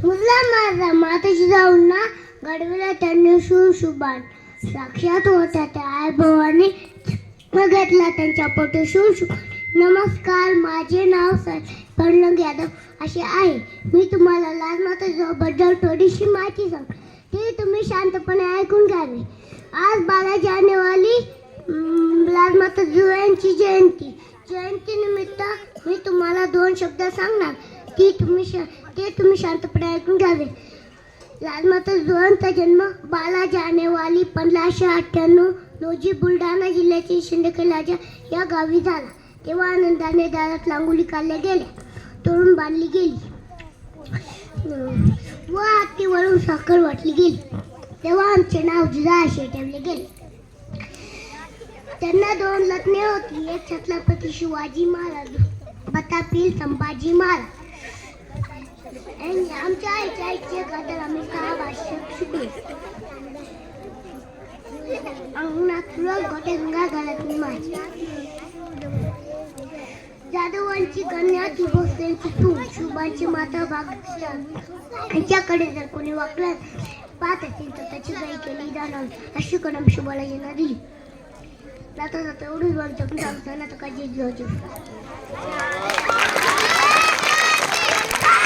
मुला माझा माताशी जाऊन ना घडविला त्यांनी सुशुभान. साक्षात होत्या त्या आई भवानी घेतला त्यांच्या पोटी सुशुभान. नमस्कार, माझे नाव पडलंग यादव असे आहे. मी तुम्हाला लालमाताबद्दल थोडीशी माहिती सांग, ती तुम्ही शांतपणे ऐकून घ्यावी. आज 12 जानेवारी लालमाता जिजाऊंची जयंती निमित्त मी तुम्हाला 2 शब्द सांगणार, ते तुम्ही शांतपणे ऐकून घ्यावे. लालमाता जिजाऊंचा जन्म 12 जानेवारी 1598 रोजी बुलढाणा जिल्ह्यातील शिंदखेडा या गावी झाला. तेव्हा आनंदाने दारात रांगोळी काढल्या गेल्या, तोरण बांधली गेली व हातीवरून साखर वाटली गेली. तेव्हा आमचे नाव जिजा असे ठेवले गेले. त्यांना 2 लग्ने होती, एक छत्रपती शिवाजी महाराज, प्रतापी संभाजी महाराज. आमच्या आईच्या इच्छे खातर आम्ही 6 वर्ष शिकलो. अंगणात रोज गोटे गंगा घालत माझी जाधवांची कन्या ती भोसलेंची तू, शुभांची माता यांच्याकडे जर कोणी वाकलं पाहत असेल तर त्याची गाई केली जाणार अशी कदम शुभाला येणार दिली. जाता जाता एवढंच वर जपून सांगताना तर काय